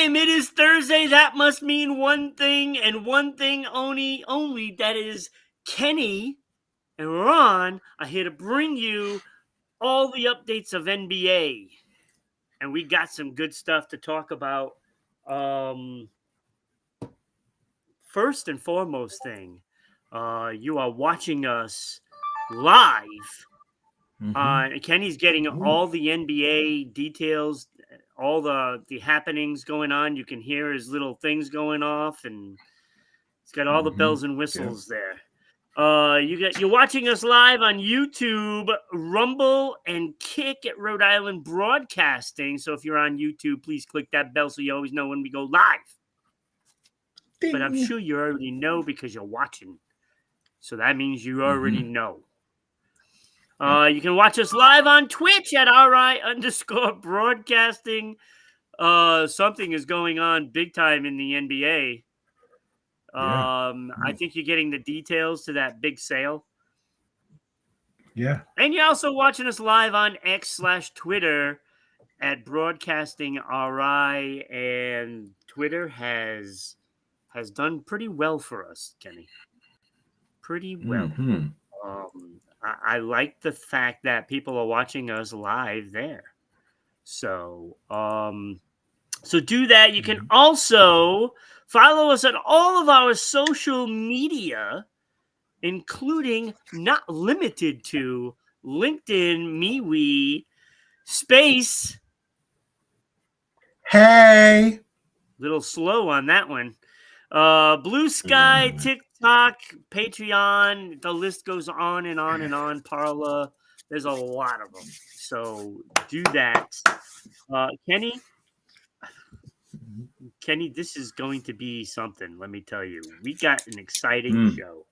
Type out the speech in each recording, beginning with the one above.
time. It is Thursday. That must mean one thing and one thing only. That is Kenny and Ron are here to bring you all the updates of NBA. And we got some good stuff to talk about. First and foremost thing, you are watching us live. Kenny's getting all the NBA details, all the happenings going on. You can hear his little things going off, and he's got all the bells and whistles there. You're watching us live on YouTube, Rumble, and Kick at Rhode Island Broadcasting. So if you're on YouTube, please click that bell so you always know when we go live. Ding. But I'm sure you already know because you're watching. So that means you already know. You can watch us live on Twitch at RI_broadcasting. Something is going on big time in the NBA. I think you're getting the details to that big sale. Yeah. And you're also watching us live on X/Twitter at Broadcasting RI. And Twitter has done pretty well for us, Kenny. Pretty well. I like the fact that people are watching us live there. So do that. You can also follow us on all of our social media, including not limited to LinkedIn, MeWe, Space. Hey. Little slow on that one. Blue Sky, TikTok, Patreon, the list goes on and on and on. Parla, there's a lot of them. So do that. Kenny, this is going to be something, let me tell you. We got an exciting show.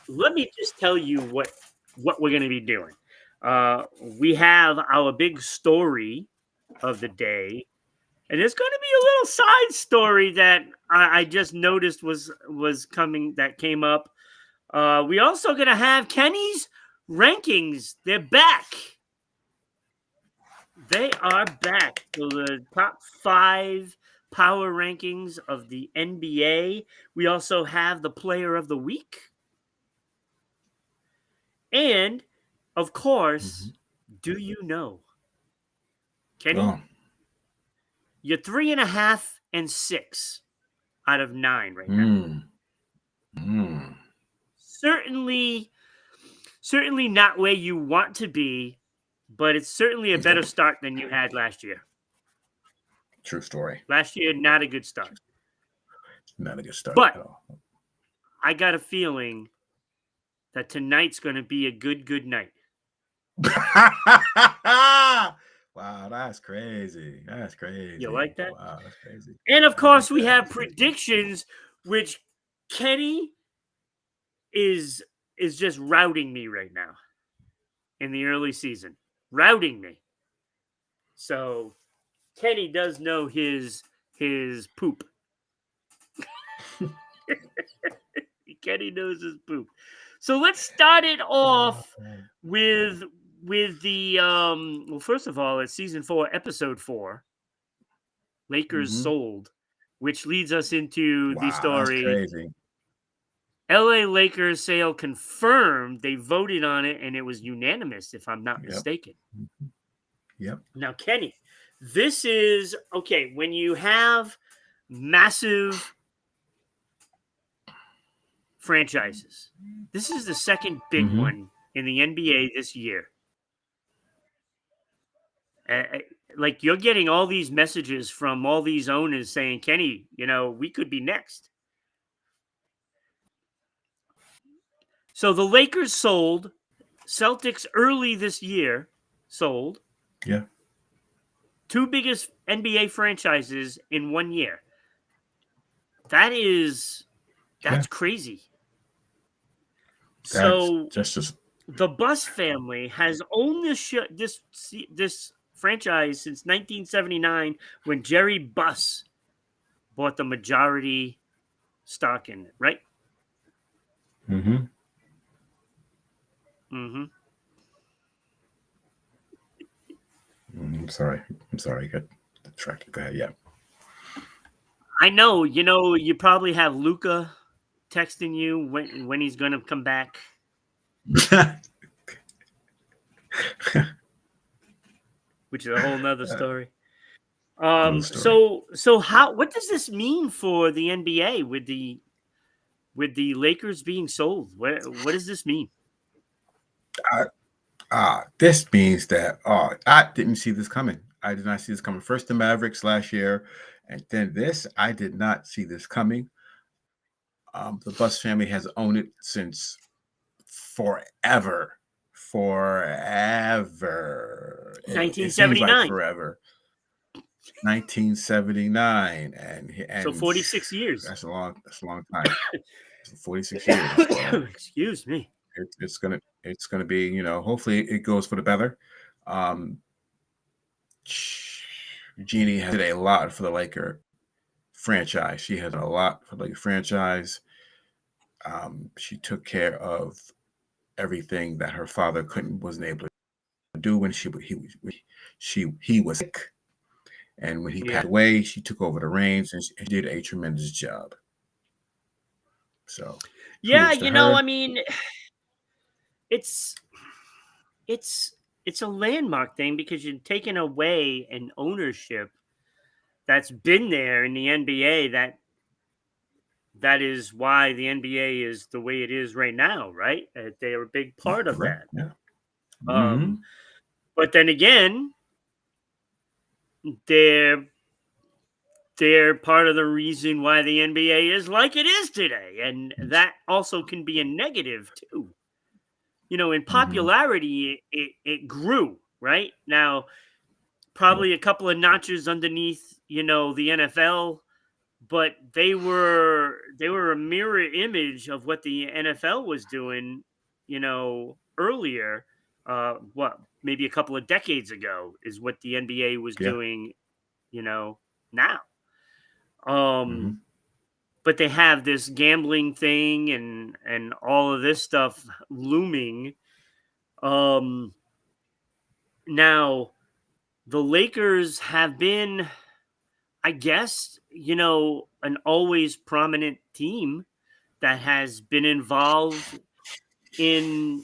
Let me just tell you what we're going to be doing. We have our big story of the day. And there's going to be a little side story that I just noticed was coming, that came up. We also going to have Kenny's rankings. They're back. They are back. So the top 5 power rankings of the NBA. We also have the player of the week. And, of course, do you know? Kenny? Oh. You're 3.5 and 6 out of 9 right now. Certainly not where you want to be, but it's certainly a better start than you had last year. True story. Last year, not a good start. Not a good start but at all. I got a feeling that tonight's going to be a good night. Wow, that's crazy. That's crazy. You like that? Wow, that's crazy. And of course, we have predictions, which Kenny is just routing me right now in the early season. Routing me. So Kenny does know his poop. Kenny knows his poop. So let's start it off with the well, first of all, it's season 4, episode 4. Lakers sold, which leads us into the story. That's crazy. LA Lakers sale confirmed. They voted on it, and it was unanimous, if I'm not mistaken. Yep. Now, Kenny, this is okay when you have massive franchises. This is the second big one in the NBA this year. Like, you're getting all these messages from all these owners saying, Kenny, we could be next. So the Lakers sold. Celtics early this year sold. Yeah. 2 biggest NBA franchises in 1 year. That's crazy. So the Buss family has owned this franchise since 1979 when Jerry Buss bought the majority stock in it, right? I'm sorry. track. Go ahead. Yeah. I know. You probably have Luca texting you when he's going to come back. Which is a whole nother story. Another story. So what does this mean for the NBA with the Lakers being sold? What does this mean? This means that I didn't see this coming. I did not see this coming. First the Mavericks last year, and then this. I did not see this coming. The Buss family has owned it since forever. Forever. It seems like 1979. forever. 1979, and So 46 years. That's a long time. 46 years. So excuse me. it's gonna be, hopefully it goes for the better. Jeannie has did a lot for the Laker franchise. She has a lot for the Laker franchise. She took care of everything that her father wasn't able to do when he was sick. And when he passed away, she took over the reins and she did a tremendous job. So yeah, I mean, it's a landmark thing because you're taking away an ownership that's been there in the NBA. That is why the NBA is the way it is right now, right? They are a big part of that. Yeah. Mm-hmm. But then again, they're part of the reason why the NBA is like it is today, and that also can be a negative too. In popularity, it grew, right? Now, probably a couple of notches underneath, the NFL, but they were a mirror image of what the NFL was doing, earlier. Maybe a couple of decades ago is what the NBA was doing, now. But they have this gambling thing and all of this stuff looming. Now the Lakers have been, I guess, an always prominent team that has been involved in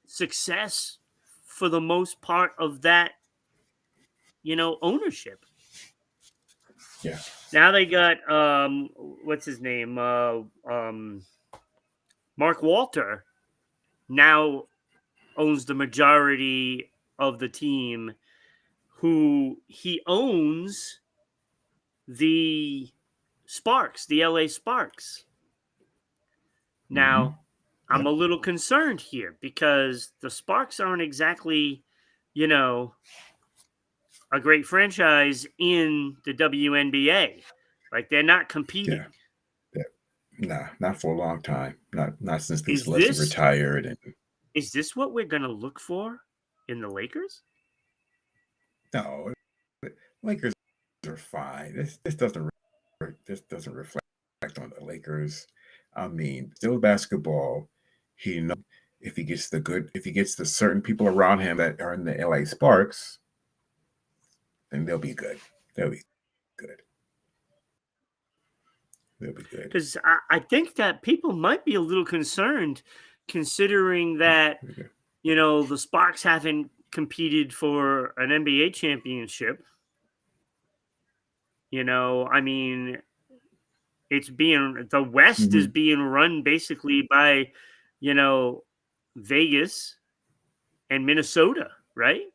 success for the most part of that, ownership. Yeah. Now they got what's his name? Mark Walter now owns the majority of the team, who he owns the Sparks, the LA Sparks. Now, I'm a little concerned here because the Sparks aren't exactly, a great franchise in the WNBA. Like, they're not competing. Yeah. Nah, not for a long time. Not since Lisa Leslie retired. And is this what we're gonna look for in the Lakers? No, Lakers are fine. This doesn't reflect on the Lakers. I mean, still basketball. He knows if he gets the certain people around him that are in the LA Sparks, then they'll be good. They'll be good. Because I think that people might be a little concerned, considering that the Sparks haven't competed for an NBA championship. I mean, the West is being run basically by, Vegas and Minnesota, right?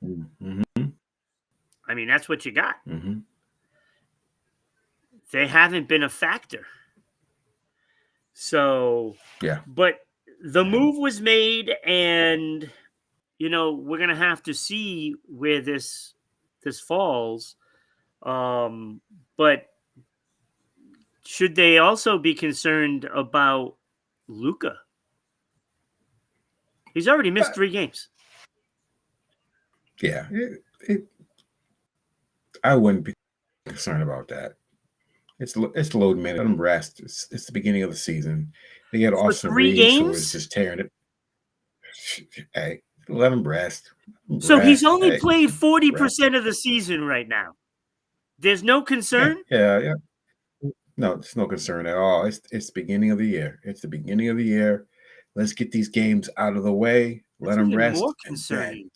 I mean, that's what you got. They haven't been a factor. So, yeah. But the move was made, and we're gonna have to see where this falls. But should they also be concerned about Luca? He's already missed 3 games. Yeah, I wouldn't be concerned about that. It's load minute. Let them rest. It's the beginning of the season. They got Austin Reeves, who is just tearing it. Hey, Let him rest. So he's Rest. only Hey, played rest. 40% of the season right now. There's no Yeah, concern? yeah, yeah. No, it's no concern at all. It's the beginning of the year. It's the beginning of the year. Let's get these games out of the way. Let That's them even more rest, concerning.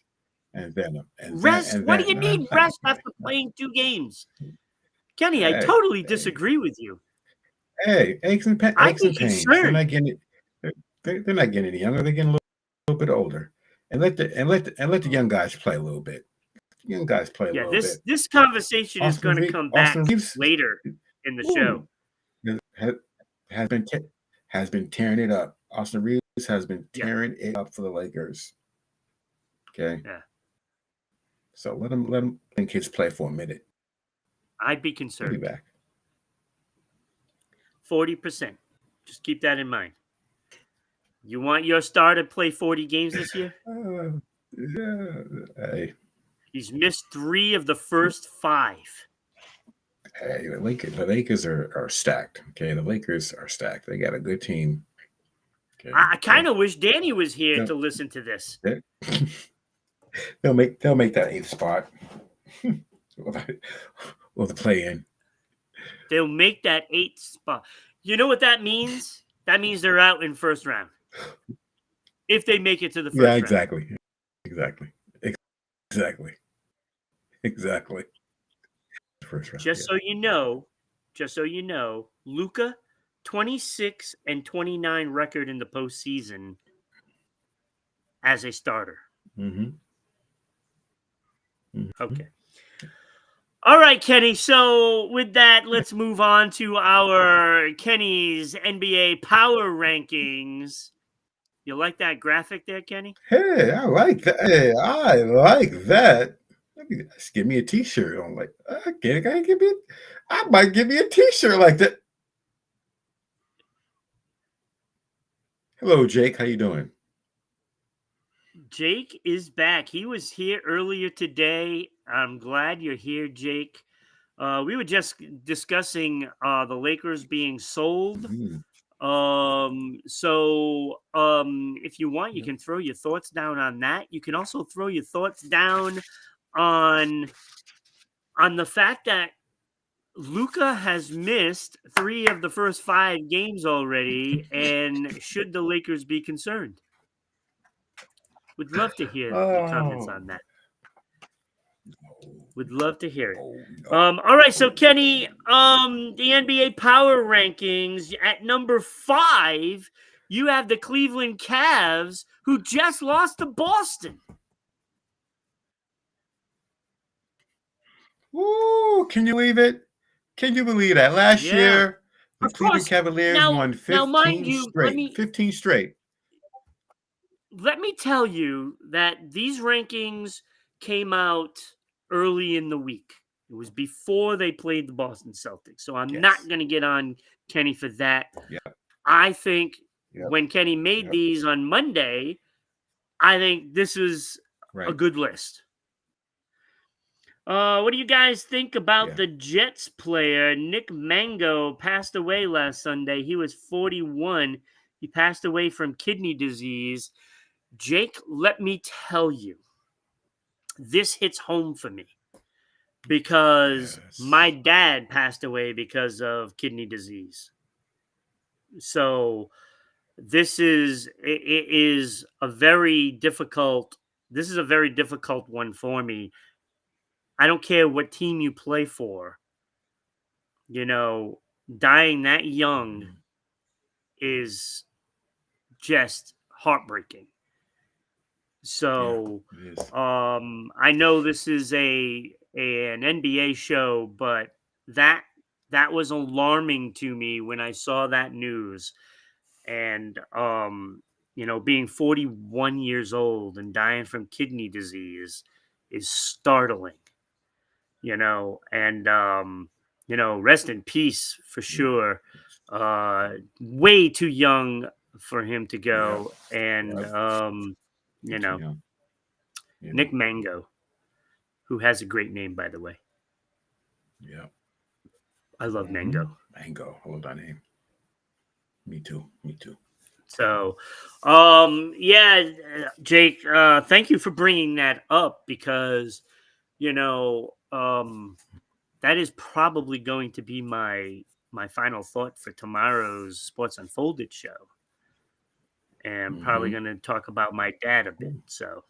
Rest? and What do then. you need rest after playing 2 games? Kenny, I Hey, totally hey, disagree with you. hey, I'd aches be and pains. They're concerned. not getting. They're not getting any younger. They're getting a little bit older. And let the young guys play a little bit. Young guys play a Yeah, little this bit. this conversation is going to come back Austin Reeves, later in the show. ooh, has, has been has been tearing it up. Austin Reeves has been Yeah, tearing it up for the Lakers. Okay, yeah. so let them kids play for a minute. I'd be He'll be concerned. back. 40%. Just keep that in mind. You want your star to play 40 games this year? Yeah, hey, He's missed 3 of the first 5. hey, the Lakers are stacked. Okay, the Lakers are stacked. They got a good team. Okay, I kind of wish Danny was here they'll, to listen to this. they- they'll make that eighth spot. Or the play in. They'll make that 8th spot. You know what that means? That means they're out in first round. If they make it to the Yeah, first round. exactly. Exactly. Exactly. Exactly. First round. Just Yeah. so you know, Luca, 26 and 29 record in the postseason as a starter. Mm-hmm. Mm-hmm. Okay. All right, Kenny. So with that, let's move on to our Kenny's NBA power rankings. You like that graphic there, Kenny? Hey, I like that. Hey, I like that. Just give me a T-shirt. I'm like, okay, I might give me a T-shirt like that. Hello, Jake. How you doing? Jake is back. He was here earlier today. I'm glad you're here, Jake. We were just discussing the Lakers being sold. Mhm. If you want, you Yep. can throw your thoughts down on that. You can also throw your thoughts down on the fact that Luca has missed 3 of the first 5 games already, and should the Lakers be concerned? Would love to hear your comments Oh, on that. no, Would love to hear it. oh no. All right, so Kenny, the NBA power rankings at number 5, you have the Cleveland Cavs, who just lost to Boston. Ooh, can you believe it? Can you believe that? Last Yeah, year, the of Cleveland course. Cavaliers won Now, mind 15 you, straight. 15 straight. let me tell you that these rankings came out early in the week. It was before they played the Boston Celtics, so I'm not Yes. going to get on Kenny for that. Yep. I think Yep. when Kenny made Yep. these on Monday, I think this is a Right. good list. What do you guys think about Yeah. the Jets player Nick Mango? Passed away last Sunday. He was 41. He passed away from kidney disease. Jake, let me tell you, this hits home for me because my Yes. dad passed away because of kidney disease. So it is a very difficult. This is a very difficult one for me. I don't care what team you play for. You know, dying that young Mhm. is just heartbreaking. Yeah, So, it is. I know this is an NBA show, but that that was alarming to me when I saw that news. And being 41 years old and dying from kidney disease is startling. And rest in peace for Yeah. sure. Way too young for him to Yep. go, and Yep. you Way too know young. You Nick know. Mango, who has a great name, by the way. Yep. I love Mm-hmm. Mango. Mango. I love that name. Me too. Me too. So, yeah, Jake, thank you for bringing that up because, you know, that is probably going to be my final thought for tomorrow's Sports Unfolded show. And I'm probably Mm-hmm. going to talk about my dad a bit. So,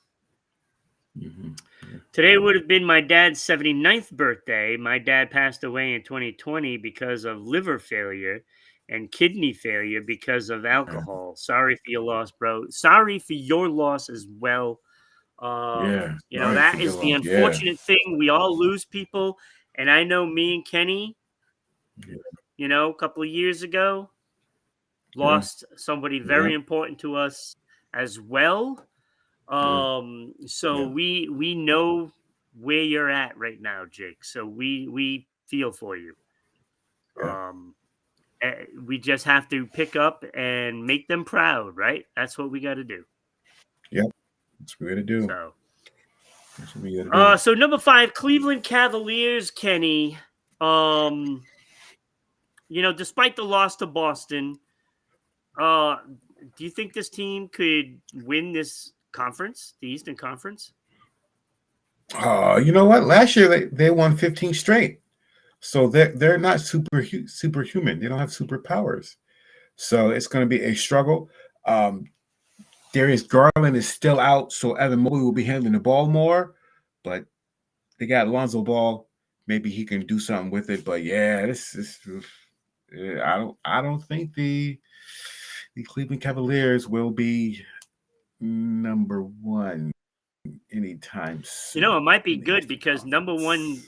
Mm-hmm. Yeah. today would have been my dad's 79th birthday. My dad passed away in 2020 because of liver failure and kidney failure because of alcohol. Sorry for your loss, bro. Sorry for your loss as well. Yeah. Right. For That your is the loss. Yeah. unfortunate thing. We all lose people. And I know me and Kenny, Yeah. a couple of years ago, Yeah. lost somebody Yeah. very important to us as well. Yeah. So Yeah. we know where you're at right now, Jake. So we feel for you. Yeah. Um, we just have to pick up and make them proud, right? That's what we got to do. Yep. That's what we gotta do. So, That's what we gotta do. so number 5, Cleveland Cavaliers, Kenny. Um, despite the loss to Boston, uh, do you think this team could win this conference, the Eastern Conference? You know what? Last year they won 15 straight. So they're not superhuman. They don't have superpowers. So it's going to be a struggle. Darius Garland is still out, so Evan Mobley will be handling the ball more. But they got Lonzo Ball. Maybe he can do something with it. But yeah, this is. I don't think the Cleveland Cavaliers will be number one anytime soon. It might be good because number one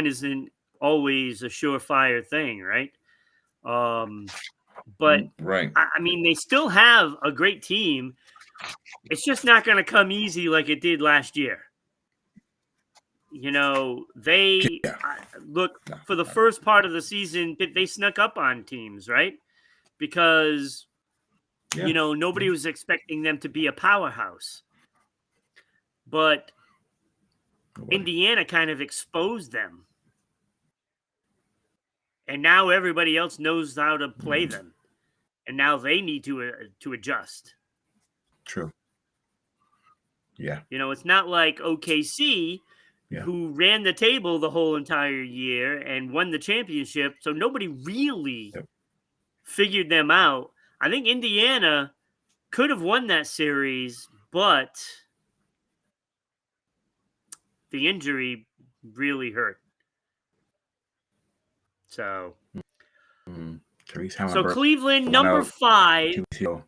isn't always a surefire thing, right? But Right. I mean, they still have a great team. It's just not going to come easy like it did last year. They Yeah. look No, for the first part of the season. They snuck up on teams, right? Because yeah. nobody was expecting them to be a powerhouse, but Nobody. Indiana kind of exposed them. And now everybody else knows how to play them, and now they need to adjust. True. Yeah. It's not like OKC, Yeah. who ran the table the whole entire year and won the championship, so nobody really Yep. figured them out. I think Indiana could have won that series, but the injury really hurt. So, Therese so Halliburton Cleveland, went number out 5. 2 weeks ago.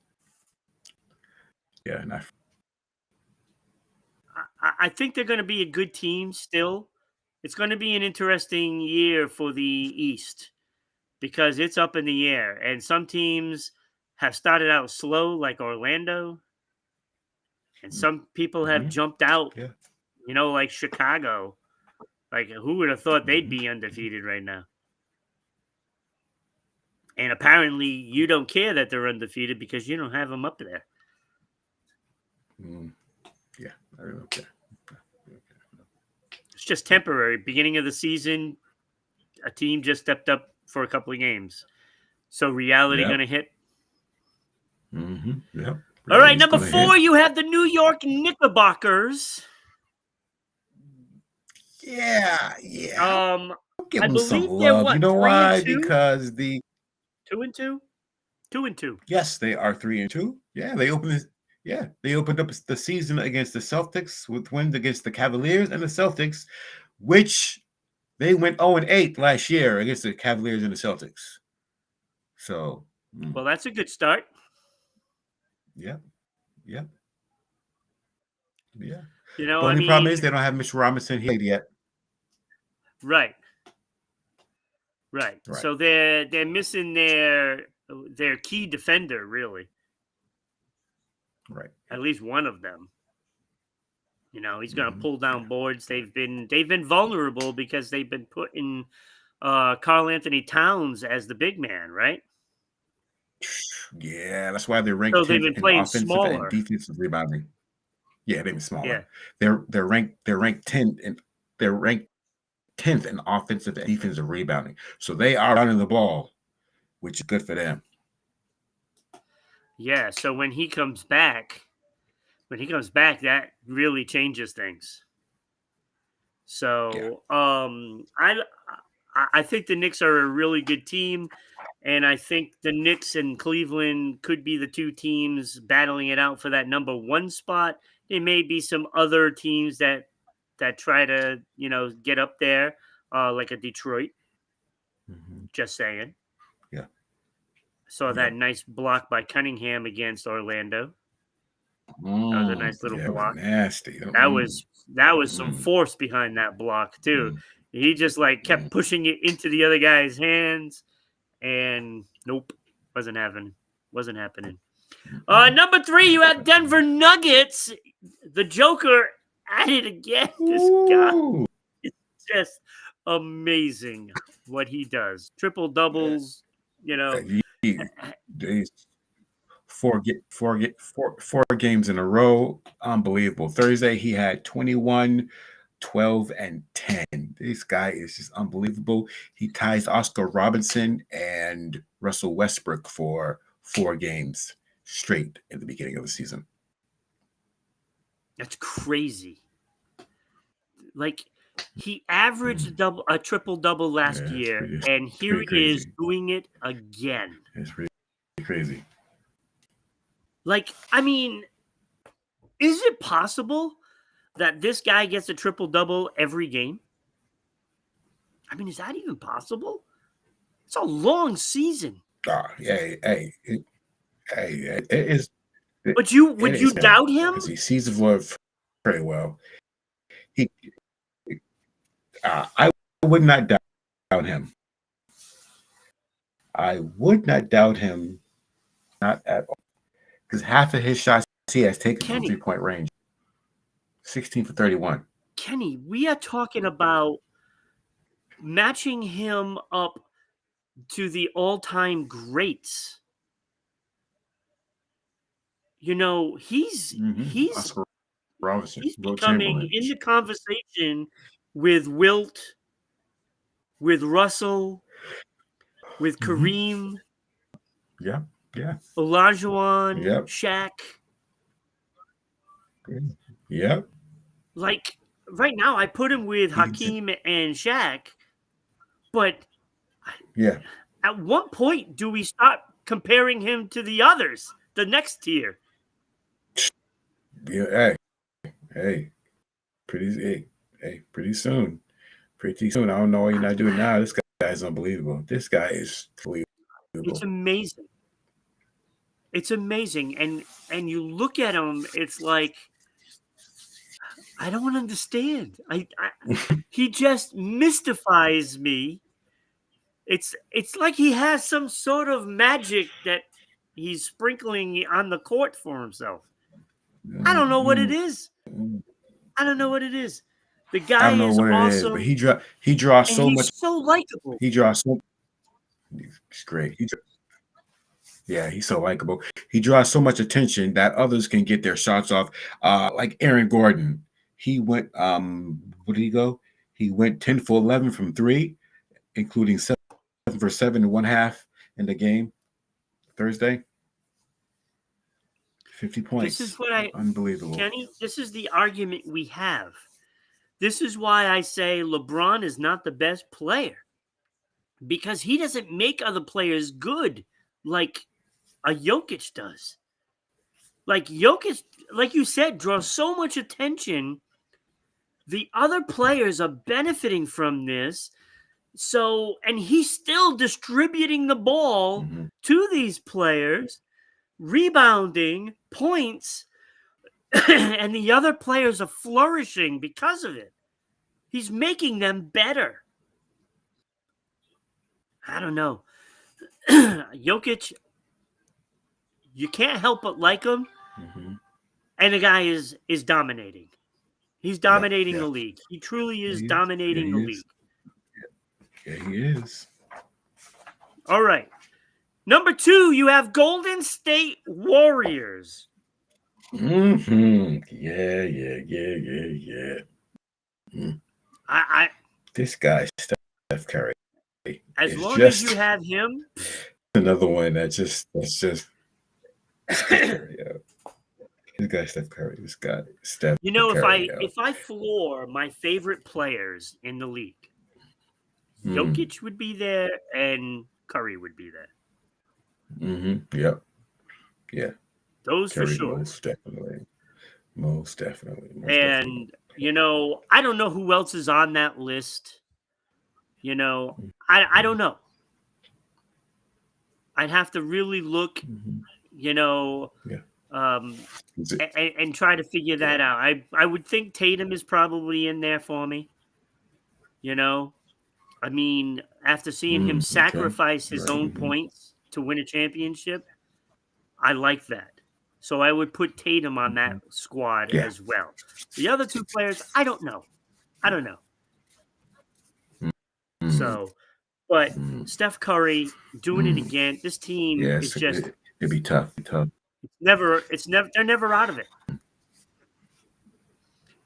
Yeah, and I think they're going to be a good team still. It's going to be an interesting year for the East because it's up in the air. And some teams have started out slow, like Orlando. And some people have jumped out, yeah. like Chicago. Like, who would have thought they'd Mhm. be undefeated right now? And apparently, you don't care that they're undefeated because you don't have them up there. Yeah, I really don't care. It's just temporary. Beginning of the season, a team just stepped up for a couple of games. So reality going to hit. Yep. All right, number 4, you have the New York Knickerbockers. Yeah. Give I them some believe they're love. what? You know 3 why? and 2? Because 2 and 2? 2 and 2. yes, they are 3-2. Yeah, they opened this. Yeah, they opened up the season against the Celtics with wins against the Cavaliers and the Celtics, which they went 0-8 last year against the Cavaliers and the Celtics. So, well, that's a good start. Yeah. The I only mean, problem is they don't have Mitch Robinson here yet. Right. So they're missing their key defender, really. Right. At least one of them. He's going to pull down boards. They've been vulnerable because they've been putting Karl Anthony Towns as the big man, right? Yeah, that's why they're ranked So they've 10th been in playing offensive smaller. and defensive rebounding. Yeah, they've been smaller. Yeah. They're ranked 10th and they're ranked 10th in offensive and defensive rebounding. So they are running the ball, which is good for them. Yeah, so when he comes back, that really changes things. So, I think the Knicks are a really good team, and I think the Knicks and Cleveland could be the two teams battling it out for that number one spot. There may be some other teams that try to get up there, like a Detroit. Mhm. Just saying. Yeah. Saw Yeah. that nice block by Cunningham against Orlando. That was a nice little Yeah, it was block. nasty. That was some force behind that block too. He just kept pushing it into the other guy's hands, and nope, wasn't happening. Wasn't happening. Number 3, you have Denver Nuggets. The Joker at it again. This guy Ooh. is just amazing what he does. Triple doubles. He's four games in a row. Unbelievable. Thursday, he had 21, 12, and 10. This guy is just unbelievable. He ties Oscar Robertson and Russell Westbrook for 4 games straight in the beginning of the season. That's crazy. He averaged a triple double last year, and here he is doing it again. It's pretty crazy. I mean, is it possible that this guy gets a triple double every game? I mean, is that even possible? It's a long season. Hey, it is. But would you doubt him? Because he sees the floor very well. I would not doubt him. I would not doubt him, not at all. Because half of his shots he has taken from 3-point range. 16 for 31. Kenny, we are talking about matching him up to the all-time greats. He's Oscar Robertson, he's becoming in the conversation with Wilt, with Russell, with Kareem. Yeah. Olajuwon, Shaq. Yep. Right now, I put him with Hakeem and Shaq, but at what point do we start comparing him to the others, the next tier? Yeah, pretty soon. Pretty soon. I don't know what you're not doing now. This guy is unbelievable. This guy is unbelievable. It's amazing. It's amazing. And you look at him, it's like, I don't understand. He just mystifies me. It's like he has some sort of magic that he's sprinkling on the court for himself. I don't know what it is. I don't know what it is. The guy is awesome. But he draws so much. He's so likable. He draws so. He's great. He's so likable. He draws so much attention that others can get their shots off. Like Aaron Gordon, he went. Where did he go? He went 10 for 11 from 3, including 7 for 7 in one half in the game. Thursday. 50 points. This is what unbelievable. Kenny, this is the argument we have. This is why I say LeBron is not the best player. Because he doesn't make other players good like a Jokic does. Jokic, like you said, draws so much attention. The other players are benefiting from this. And he's still distributing the ball to these players, rebounding, points, and the other players are flourishing because of it. He's making them better. I don't know. Jokic, you can't help but like him. And the guy is dominating. He's dominating the league. He truly is dominating the league. Yeah, he is. All right. Number 2, you have Golden State Warriors. Yeah. This guy, Steph Curry. As long as you have him, another one that's just Steph Curry, yo. This guy Steph Curry. This guy Steph You know, Curry, yo. if I floor my favorite players in the league, Jokic would be there and Curry would be there. Yep. Yeah. Those for Curry, sure. most definitely. Most definitely. And you know, I don't know who else is on that list. You know, I don't know. I'd have to really look, you know, Yeah. and try to figure that out. I would think Tatum is probably in there for me. You know, I mean, after seeing him sacrifice his own points to win a championship, I like that. So I would put Tatum on that squad as well. The other two players, I don't know. So, but Steph Curry doing it again. This team is just it'd be tough. they're never out of it.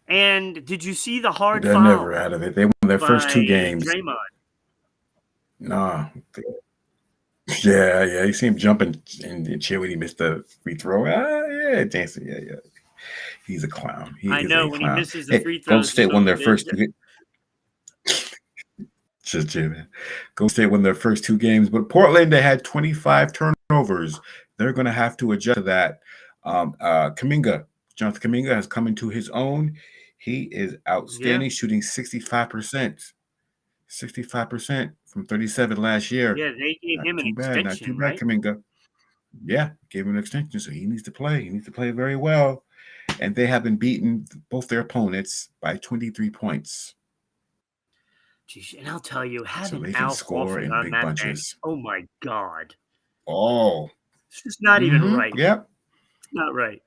And did you see the hard They're foul never out of it. They won their first two by games. Draymond? Nah. Yeah. You see him jumping and cheer when he missed the free throw. Yeah, dancing. Yeah. He's a clown. I Is know a when clown. he misses the free Golden throws. State won their first two. Golden State won their first two games, but Portland, they had 25 turnovers. They're going to have to adjust to that. Jonathan Kuminga has come into his own. He is outstanding, shooting 65%. 65% from 37 last year. Yeah, they gave him an extension. Not too bad, right? Kuminga. Yeah, gave him an extension, so he needs to play. He needs to play very well. And they have been beaten both their opponents by 23 points. Jeez, and I'll tell you, having they can Al score Horford in on big that bunches. bench, oh my God. Oh. It's just not even right. Yep. It's not right.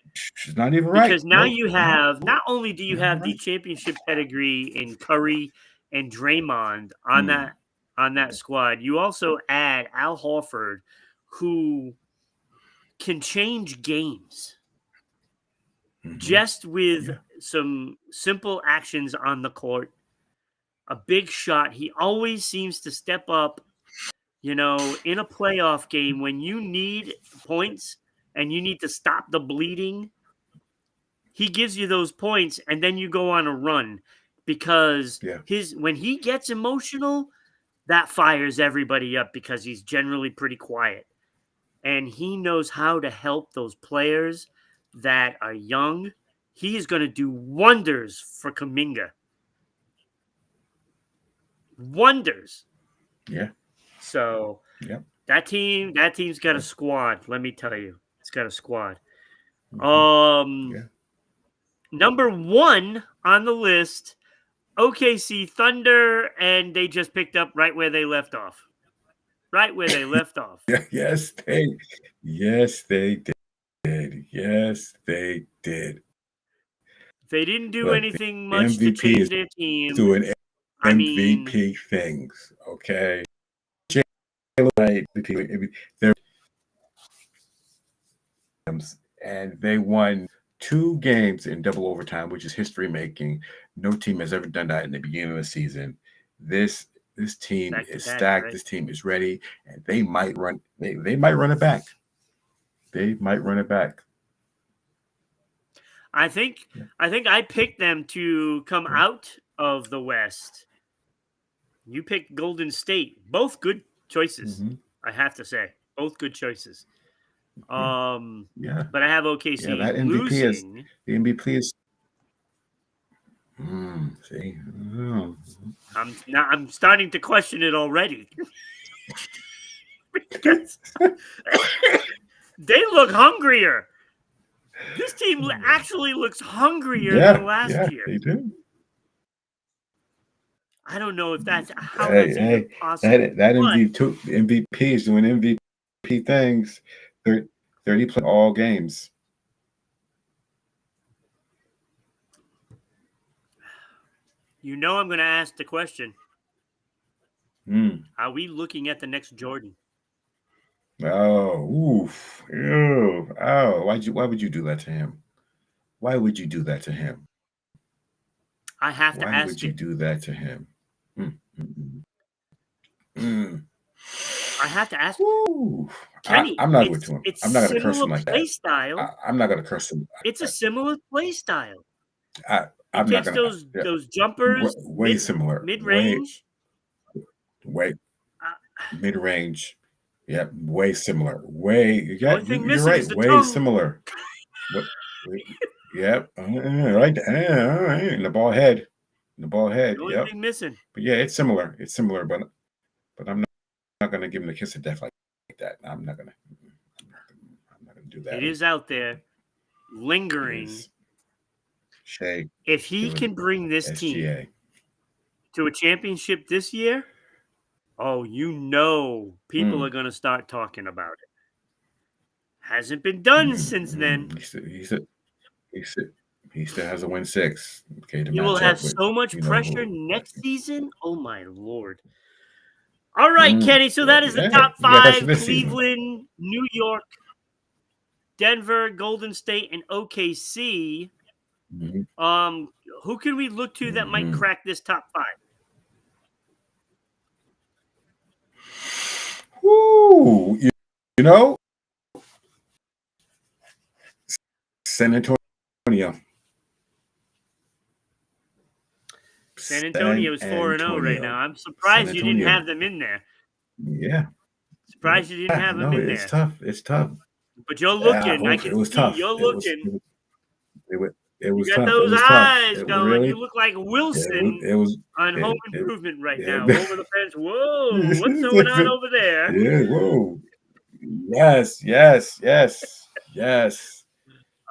It's not even right. Because now you have, not only do you have the championship pedigree in Curry and Draymond on that squad, you also add Al Horford, who can change games just with some simple actions on the court. A big shot. He always seems to step up, you know, in a playoff game when you need points and you need to stop the bleeding. He gives you those points and then you go on a run because when he gets emotional, that fires everybody up because he's generally pretty quiet. And he knows how to help those players that are young. He is going to do wonders for Kuminga. Wonders. Yeah. So that team's got a squad, let me tell you. It's got a squad. Number one on the list, OKC Thunder, and they just picked up right where they left off. Right where they left off. Yes, they did. Yes, they did. They didn't do anything much to change their team. Doing MVP things, okay? And they won 2 games in double overtime, which is history making. No team has ever done that in the beginning of the season. This team is stacked. Right? This team is ready, and they might run. They might run it back. They might run it back. I think I picked them to come out of the West. You picked Golden State. Both good choices, I have to say. Both good choices. But I have OKC that MVP losing. The MVP is. See, I'm starting to question it already. Because they look hungrier. This team actually looks hungrier than last year. They do. I don't know if that's that's even possible. That MVP is doing MVP things. 30 play all games. You know I'm going to ask the question. Are we looking at the next Jordan? Oh, oof. Ew. Oh, why would you do that to him? Why would you do that to him? I have to ask Why would you do that to him? I have to ask Woo. Kenny. I'm not good to him. It's I'm not going to curse similar him like play that. style. I'm not going to curse him. It's a similar play style. He I'm not takes going to. those jumpers Way similar. mid range. Way Uh, mid range. Yeah, way similar. Way. the Yeah, only thing you're missing right. is the Way tongue. similar. What? Yep. Right. All right. And the ball head. The only Yep. thing missing. But yeah, it's similar. But I'm not going to give him the kiss of death like that. I'm not going to do that. It is out there, lingering. Shea. If he can bring this team SGA. to a championship this year, people are going to start talking about it. Hasn't been done since then. He still has a win 6. Okay, to He match will up have with, so much you know pressure who. next season. Oh my Lord. All right, Kenny. So that is the Yeah, top you got that for 5: this season. Cleveland, New York, Denver, Golden State, and OKC. Mhm. Who can we look to that might crack this top 5? Woo! You know, San Antonio. San Antonio is 4-0 right now. I'm surprised you didn't have them in there. Yeah. Surprised you didn't have them in there. It's tough. It's tough. But you're looking. I can it was see tough. you're looking. It was You got tough. those It was tough. eyes going. Really, You look like Wilson it was on Home it- Improvement right it- now. Over the fence. Whoa, what's going on over there? Yeah. Whoa. Yes.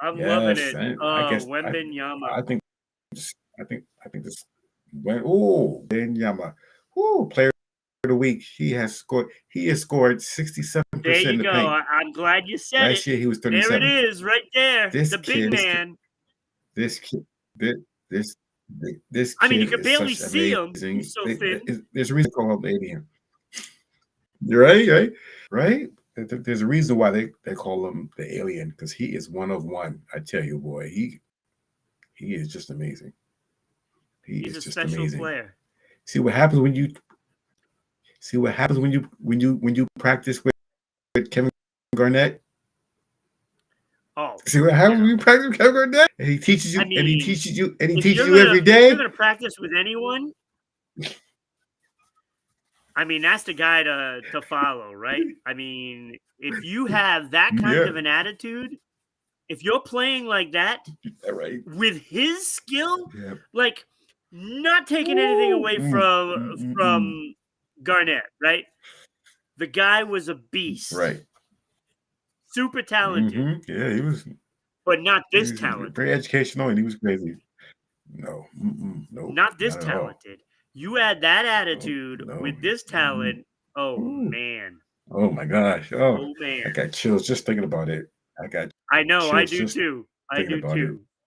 I'm loving it. And I guess Wembenyama. I think this went. Oh, Benyama. Player of the week. He has scored 67% There you in the go. paint. I'm glad you said Last year he was 37. There it is, right there. The big man. This kid, this kid I mean, you can is barely such see him. amazing. He's so thin. There's a reason to call him the alien. Right. There's a reason why they call him the alien, because he is one of one. I tell you, boy, he is just amazing. He's a special player. See what happens when you practice with Kevin Garnett. Oh, see what happens when you practice with Kevin Garnett, and he teaches you, every day. If you're gonna practice with anyone, I mean, that's the guy to follow, right? I mean, if you have that kind of an attitude, if you're playing like that, right, with his skill, like not taking anything away from Garnett, right? The guy was a beast, right? Super talented. Yeah, he was, but not this talented. Very educational, and he was crazy. No, not this talented. You add that attitude with this talent. Oh man! Oh my gosh! Oh man! I got chills just thinking about it. I know. I do too.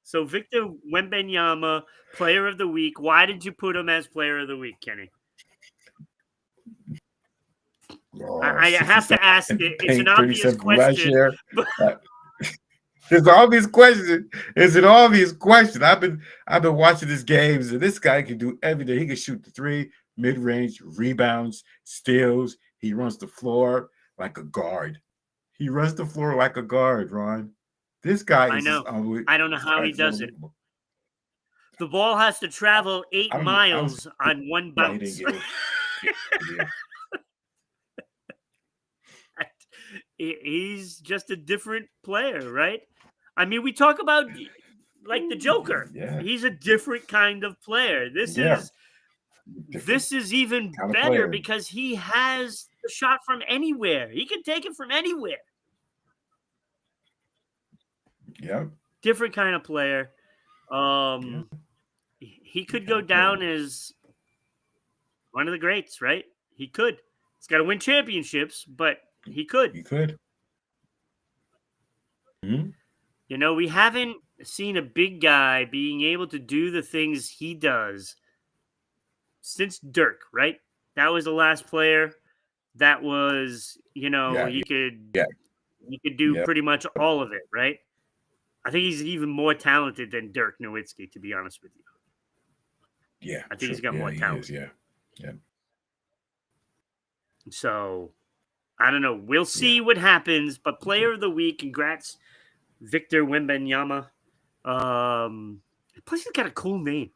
So Victor Wembanyama, Player of the Week. Why did you put him as Player of the Week, Kenny? I have to ask it. It's an obvious question. It's an obvious question. It's an obvious question. I've been watching these games, and this guy can do everything. He can shoot the 3, mid-range, rebounds, steals. He runs the floor like a guard. Ron. This guy is. I know. I don't know how he does it. The ball has to travel 8 miles on one bounce. He's just a different player, right? I mean, we talk about like the Joker. Yeah. He's a different kind of player. This is even better because he has the shot from anywhere. He can take it from anywhere. Yeah. Different kind of player. He could go down as one of the greats, right? He could. He's got to win championships, but he could. Mm-hmm. You know, we haven't seen a big guy being able to do the things he does since Dirk, right? That was the last player that was, he could do pretty much all of it, right? I think he's even more talented than Dirk Nowitzki, to be honest with you. Yeah. I think he's got more talent. Yeah. So I don't know. We'll see what happens. But player of the week, congrats, Victor Wembanyama. Plus, he's got a cool name.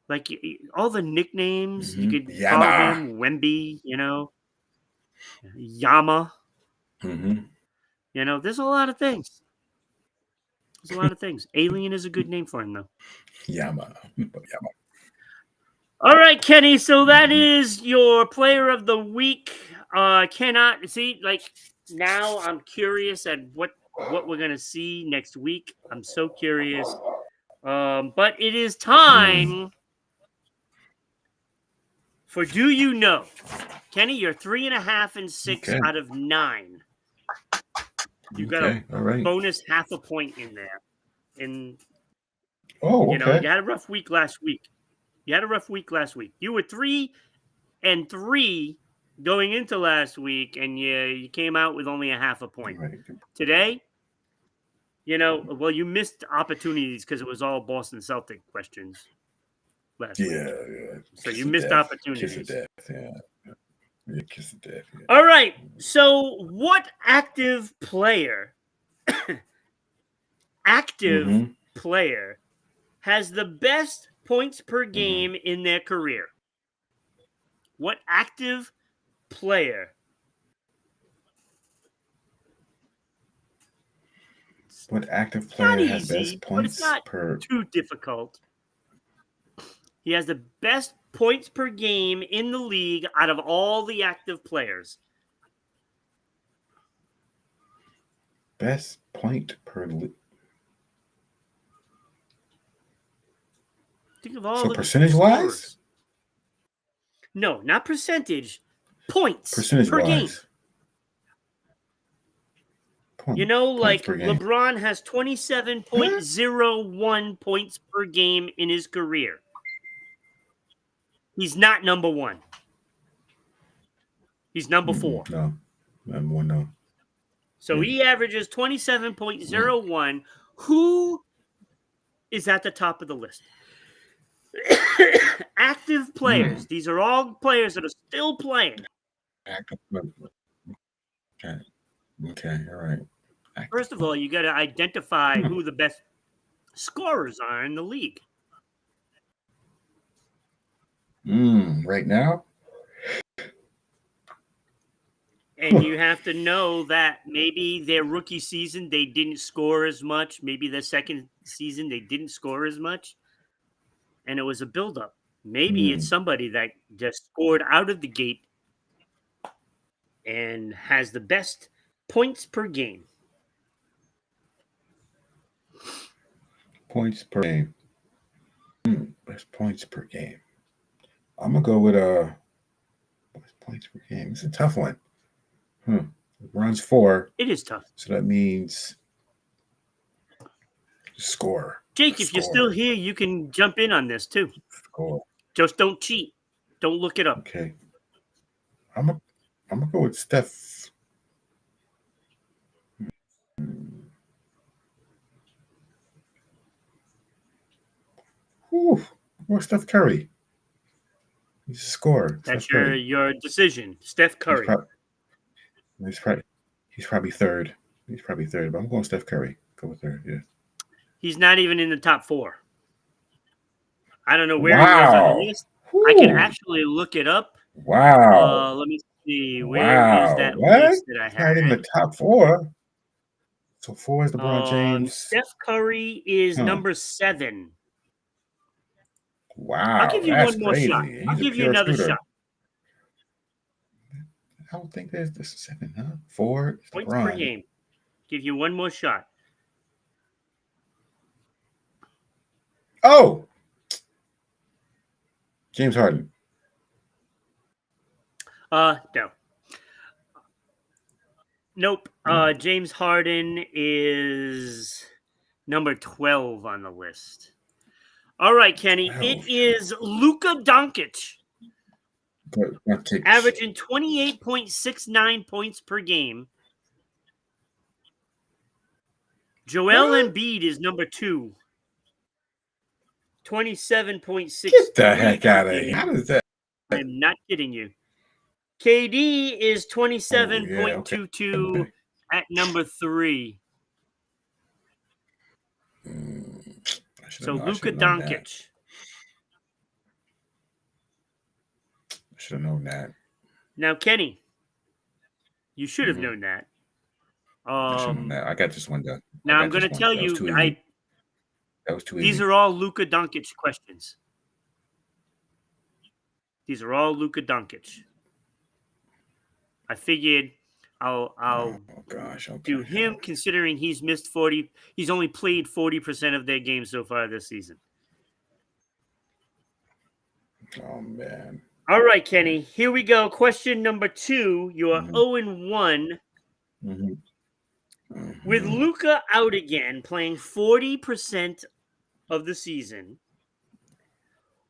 Like all the nicknames, you could call him Wemby, Yama. There's a lot of things. Alien is a good name for him, though. Yama. All right, Kenny. So that is your player of the week. Cannot see, now I'm curious at what we're gonna see next week. I'm so curious. But it is time for Do You Know? Kenny, you're 3.5 and 6 out of 9. You got a bonus half a point in there. You had a rough week last week. You were 3 and 3 going into last week, and you came out with only a half a point. Right. Today, you missed opportunities because it was all Boston Celtic questions last week. Yeah. So you missed opportunities. Kiss of death, yeah. Kiss of death. Yeah. All right. So what active player has the best points per game in their career? What active player? What active player has easy, best points it's not per? Too difficult. He has the best points per game in the league out of all the active players. Best point per. Think of all the percentage-wise? scorers. No, not percentage. Points Percentage per game. wise. LeBron has 27.01 points per game in his career. He's not number 1. He's number 4. No. Number 1, no. So he averages 27.01. Who is at the top of the list? Active players. These are all players that are still playing. Active players. Okay, all right. First of all, you got to identify who the best scorers are in the league. Right now? And you have to know that maybe their rookie season, they didn't score as much. Maybe their second season, they didn't score as much. And it was a buildup. Maybe it's somebody that just scored out of the gate and has the best points per game. Points per game. Best points per game. I'm going to go with best points per game. It's a tough one. LeBron's 4. It is tough. So that means score. Jake, if you're still here, you can jump in on this too. Score. Just don't cheat. Don't look it up. Okay. I'm gonna go with Steph. Or Steph Curry. He's a scorer. That's your decision. Steph Curry. He's probably third. But I'm going Steph Curry. Go with third, yeah. He's not even in the top 4. I don't know where he is on the list. I can actually look it up. Wow. Let me see. Where is that list that I have? Not in the top 4. So 4 is LeBron James. Steph Curry is number 7. Wow. I'll give you one more shot. I'll give you another shot. I don't think there's 7, huh? 4 points per game. Give you one more shot. Oh, James Harden. No. Nope. James Harden is number 12 on the list. All right, Kenny. It is Luka Doncic. Averaging 28.69 points per game. Joel Embiid is number 2. 27.6. Get the heck out of here. How does that? I'm not kidding you. KD is Oh, yeah, okay. 27.22 Okay. at number 3. I should So have known. I should Luka have known that. Doncic. I should have known that. Now, Kenny, you should have Mhm. known that. I should have known that. I got this one done. I Now I'm got going this to one. tell That was you, too easy. That was too these easy. are all Luka Doncic questions. These are all Luka Doncic. I figured I'll Oh gosh. Okay. do him Okay. considering he's missed 40. He's only played 40% of their games so far this season. Oh man. All right, Kenny. Here we go. Question number 2. You are Mhm. 0-1. Mhm. With Mhm. Luka out again, playing 40% of the season,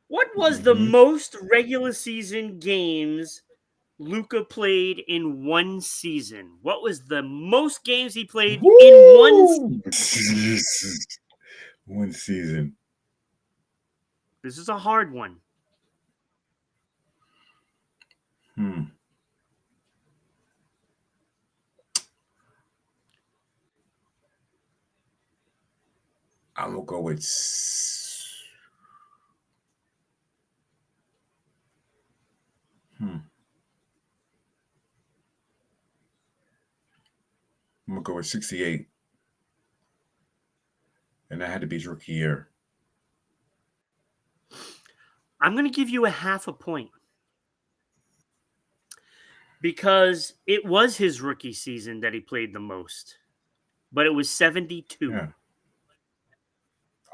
what was the Mhm. most regular season games Luka played in one season? What was the most games he played in one season? Woo! One season. This is a hard one. Hmm. I'm gonna go with. I'm gonna go with 68, and that had to be his rookie year. I'm going to give you a half a point because it was his rookie season that he played the most, but it was 72. Yeah.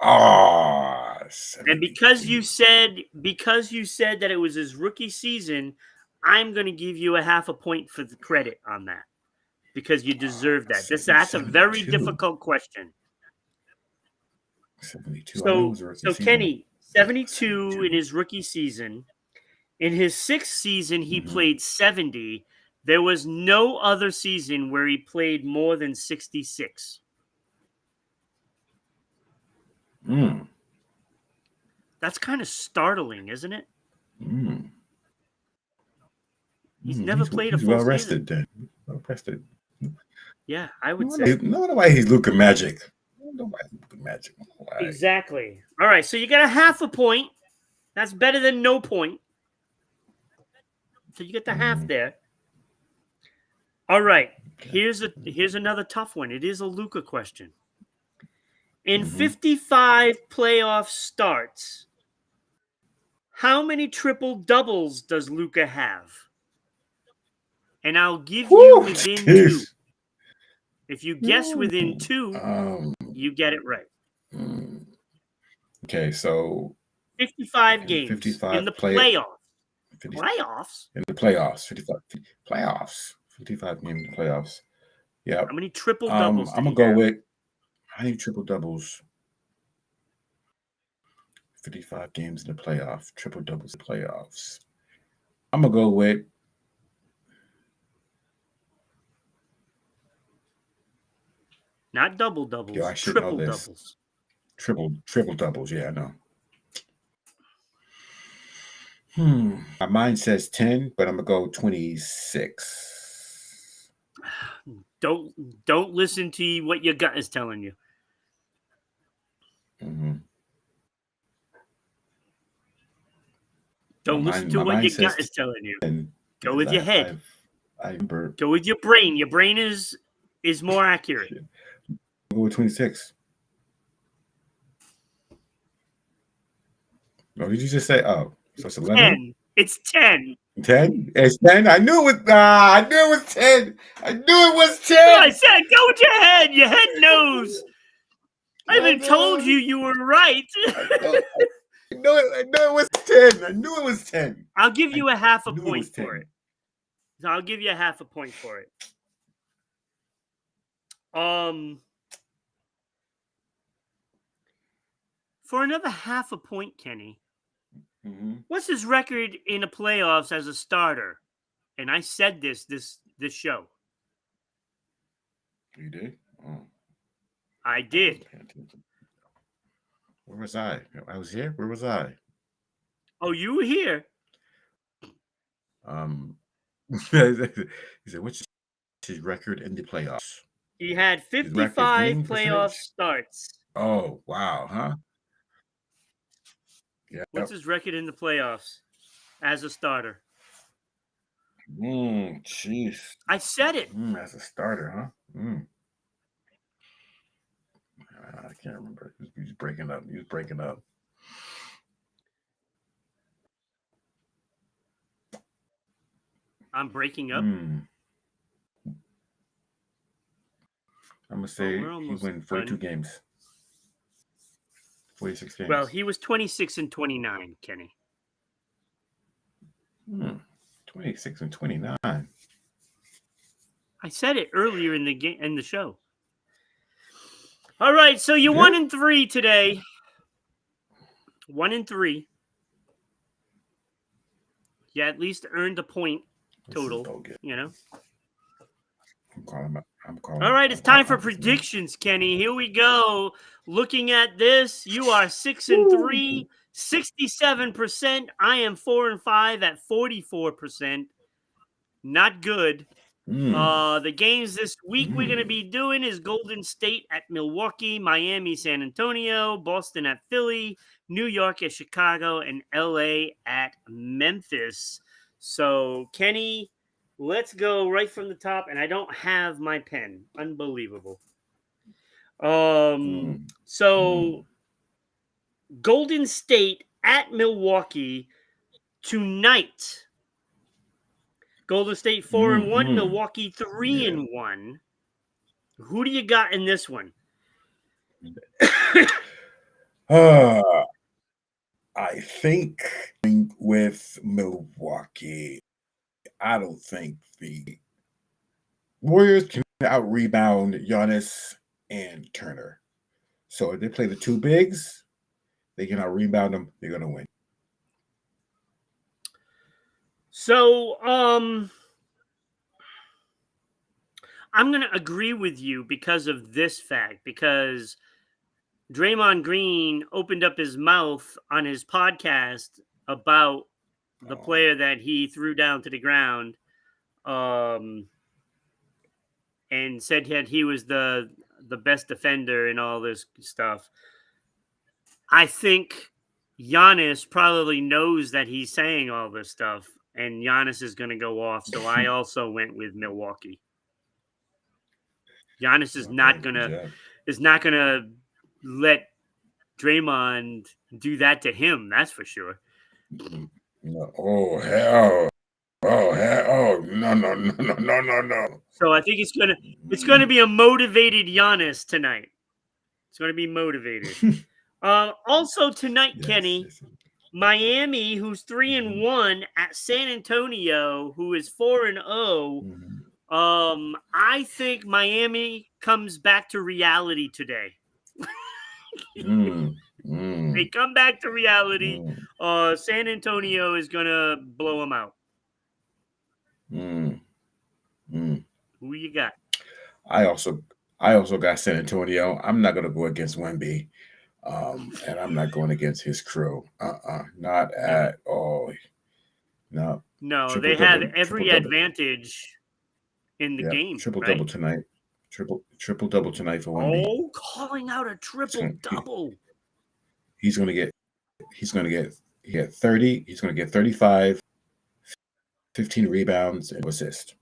Ah, And because you 72. said that it was his rookie season, I'm going to give you a half a point for the credit on that because you deserve that. That's a very 72. difficult question. 72. I know it So was a rookie so season. Kenny, 72 in 72. his rookie season. In his 6th season, he Mm-hmm. played 70. There was no other season where he played more than 66. Mm. That's kind of startling, isn't it? Mm. He's never played a He's full well season. rested then. Well rested. Yeah, I would say. No wonder why he's Luka Magic. No wonder why he's Luka Magic. Why? Exactly. All right, so you got a half a point. That's better than no point. So you get the half there. All right. Okay. Here's another tough one. It is a Luka question. In Mm-hmm. 55 playoff starts, how many triple doubles does Luka have? And I'll give you within 2. If you guess within 2, you get it right. Okay, so 55 in games 55 in the playoffs. 50, Playoffs? in the playoffs, 55 playoffs, 55 games in the playoffs. Yeah. How many triple I'm doubles did gonna he go have? with I need triple doubles. 55 games in the playoff, triple doubles in the playoffs. I'm gonna go with Not double doubles, I should know triple this. doubles. Triple doubles, yeah, I know. My mind says 10, but I'm gonna go 26. Don't listen to what your gut is telling you. Mm-hmm. Don't listen to My what mind your says gut is telling you. 10 Go because with your head. I remember. Go with your brain. Your brain is more accurate. I'll go with 26. Oh, did you just say? Oh, so it's 11? 10. It's 10. 10? It's 10? I knew it was 10. I knew it was 10. I said, go with your head. Your head knows. I even told you were right. I knew it was 10. I knew it was 10. I'll give you a half a knew it point was for 10. it. So I'll give you a half a point for it. For another half a point, Kenny, what's his record in the playoffs as a starter? And I said this show. You did? Oh, I did. Where was I? I was here. Where was I? Oh, you were here. He said, "What's his record in the playoffs?" He had His record, his 55 winning playoff percentage. starts. Oh wow, huh? What's Yep. his record in the playoffs as a starter? Jeez. I said it. As a starter, huh? I can't remember. He was breaking up. He was breaking up. I'm breaking up. I'm gonna Well, say we're he almost won 42 done. games, 46 Well, games. he was 26 and 29, Kenny. 26 and 29. I said it earlier in the game in the show. All right, so you're Yeah. 1 and 3 today. 1 and 3. You at least earned a point This is total. bogus. You know. I'm calling. All right, I'm it's time calling for out this man. predictions, Kenny. Here we go. Looking at this, you are 6 and 3, 67%. I am 4 and 5 at 44%. Not good. The games this week we're going to be doing is Golden State at Milwaukee, Miami, San Antonio, Boston at Philly, New York at Chicago, and LA at Memphis. So, Kenny, let's go right from the top. And I don't have my pen. Unbelievable. So Golden State at Milwaukee tonight. Golden State 4 and 1, Milwaukee 3 and 1. Who do you got in this one? I think with Milwaukee. I don't think the Warriors can out rebound Giannis and Turner. So if they play the two bigs, they can out rebound them. They're gonna win. So, I'm going to agree with you because of this fact, because Draymond Green opened up his mouth on his podcast about the player that he threw down to the ground, and said that he was the best defender and all this stuff. I think Giannis probably knows that he's saying all this stuff, and Giannis is going to go off. So I also went with Milwaukee. Giannis is not gonna let Draymond do that to him. That's for sure. Oh hell! Oh hell! Oh no! So I think it's gonna be a motivated Giannis tonight. It's gonna be motivated. Also tonight, Yes, Kenny, Miami, who's 3 and 1 at San Antonio, who is 4 and 0. I think Miami comes back to reality today. They come back to reality. San Antonio is gonna blow them out. Who you got? I also got San Antonio. I'm not gonna go against Wemby. And I'm not going against his crew. Not at all. No. No, they have every advantage in the game. Triple right? double tonight. Triple double tonight for Wemby. Oh, calling out a triple double. He's gonna get 30. He's gonna get 35, 15 rebounds and assist.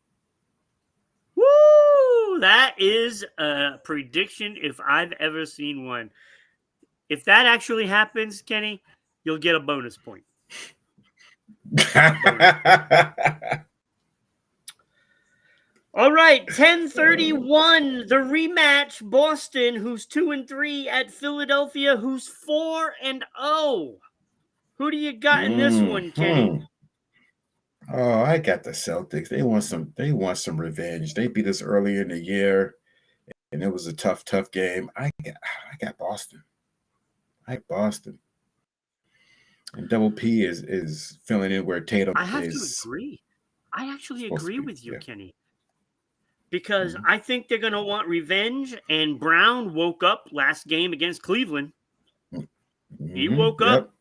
Woo! That is a prediction if I've ever seen one. If that actually happens, Kenny, you'll get a bonus point. All right, 10:31. The rematch. Boston, who's 2 and 3, at Philadelphia, who's 4 and 0. Who do you got in this one, Kenny? Oh, I got the Celtics. They want some revenge. They beat us earlier in the year, and it was a tough game. I got Boston. And Double P is filling in where Tatum is. I have to agree. I actually agree with you, Kenny. Because I think they're going to want revenge, and Brown woke up last game against Cleveland. He woke up.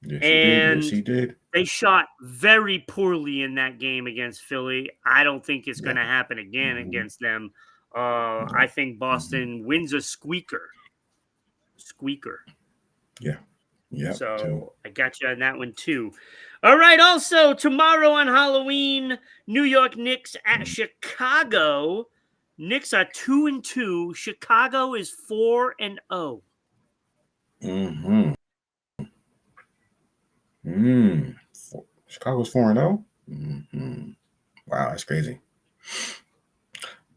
Yes, he did. They shot very poorly in that game against Philly. I don't think it's Yeah. going to happen again against them. Yeah. I think Boston wins a squeaker. Yeah. Yeah. Too. So I got you on that one too. All right. Also, tomorrow on Halloween, New York Knicks at Chicago. Knicks are 2-2. Chicago is 4-0. Mm-hmm. Mm. Chicago's 4-0. Mm-hmm. Wow, that's crazy.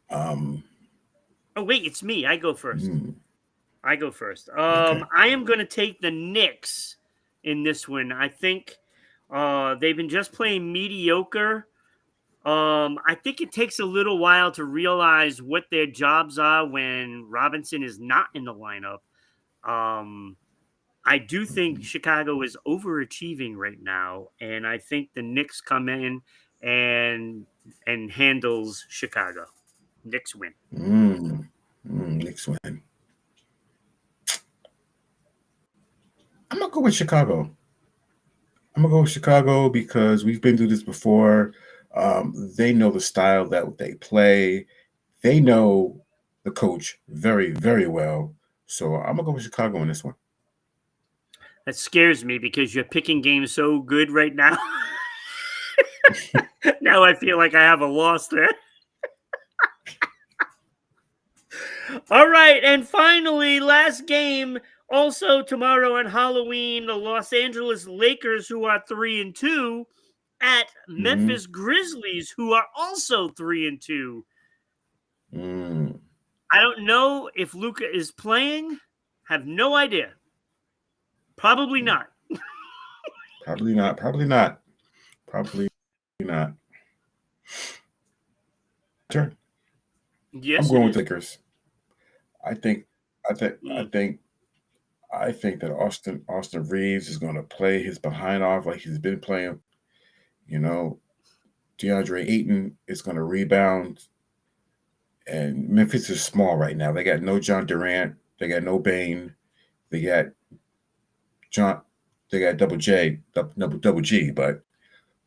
Oh wait, it's me. I go first. Mm, okay. I am going to take the Knicks in this one. I think they've been just playing mediocre. I think it takes a little while to realize what their jobs are when Robinson is not in the lineup. Um, I do think Mhm. Chicago is overachieving right now, and I think the Knicks come in and handles Chicago. Knicks win. Knicks win. I'm gonna go with Chicago. I'm gonna go with Chicago because we've been through this before. They know the style that they play. They know the coach very, very well. So I'm gonna go with Chicago on this one. That scares me because you're picking games so good right now. Now I feel like I have a loss there. All right, and finally, last game. Also tomorrow on Halloween, the Los Angeles Lakers, who are 3-2, at Mm-hmm. Memphis Grizzlies, who are also 3-2. Mm. I don't know if Luca is playing. Have no idea. Probably not. Probably not. Probably not. Probably not. Sure. I'm Yes, it going with is. Lakers. I think. I think. I Mm. think. I think that Austin Reeves is going to play his behind off like he's been playing. You know, DeAndre Ayton is going to rebound, and Memphis is small right now. They got no John Durant. They got no Bane. They got John. They got double G, but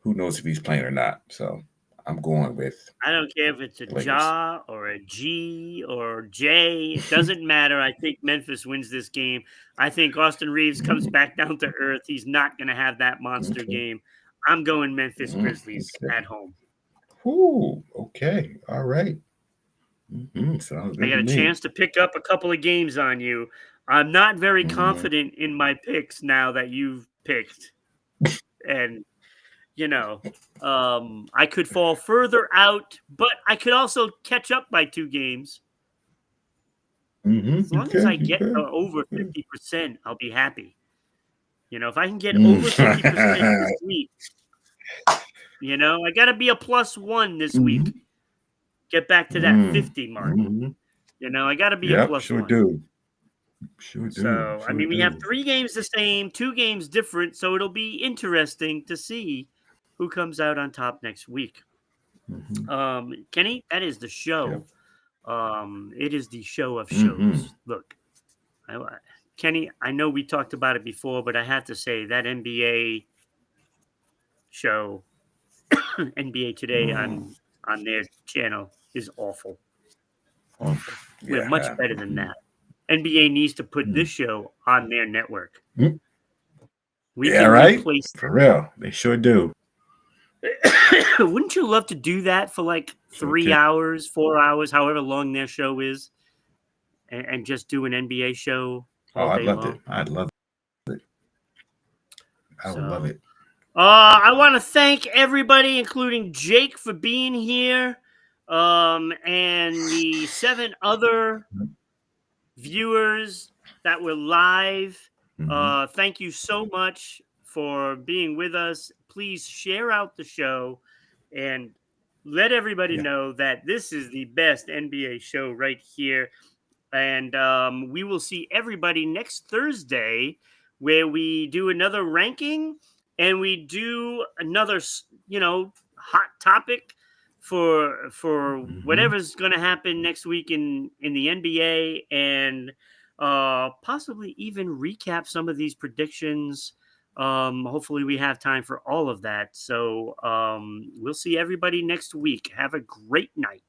who knows if he's playing or not? So I'm going with I don't care if it's a the Lakers. Ja or a G or J. It doesn't matter. I think Memphis wins this game. I think Austin Reeves comes Mm, back down to earth. He's not going to have that monster okay. game. I'm going Memphis Grizzlies Okay. at home. Ooh, okay. All right. Sounds I good got to a me. chance to pick up a couple of games on you. I'm not very Mm-hmm. confident in my picks now that you've picked. And, you know, I could fall further out, but I could also catch up by 2 games. As Mm-hmm. You long as I could. You get to could. over You could. 50%, I'll be happy. If I can get over 50% Mm. this week, I got to be a +1 this week. Mhm. Get back to that Mm. 50 mark. Mhm. I got to be a Yep, sure +1. do. Sure do. So, I Sure mean, we have do. 3 games the same, 2 games different. So it'll be interesting to see who comes out on top next week. Mhm. Kenny, that is the Yep. show. It is the show of Mhm. shows. Look, Kenny, I know we talked about it before, but I have to say that NBA show, NBA Today Mm. on their channel is awful. Oh, Awful. We're much yeah. better than that. NBA needs to put Mm. this show on their network. Mm. We Yeah, can right? replace For real. They sure do. them. Wouldn't you love to do that for like Sure 3 can. hours, 4 hours, however long their show is, and just do an NBA show Oh, all I'd day love it. long? I'd love it. I would love So, it. I want to thank everybody, including Jake, for being here, and the 7 other viewers that were live. Mm-hmm. Thank you so much for being with us. Please share out the show and let everybody Yeah. know that this is the best NBA show right here. And we will see everybody next Thursday where we do another ranking and we do another, hot topic for Mm-hmm. whatever's going to happen next week in the NBA and possibly even recap some of these predictions Hopefully, we have time for all of that. So we'll see everybody next week. Have a great night.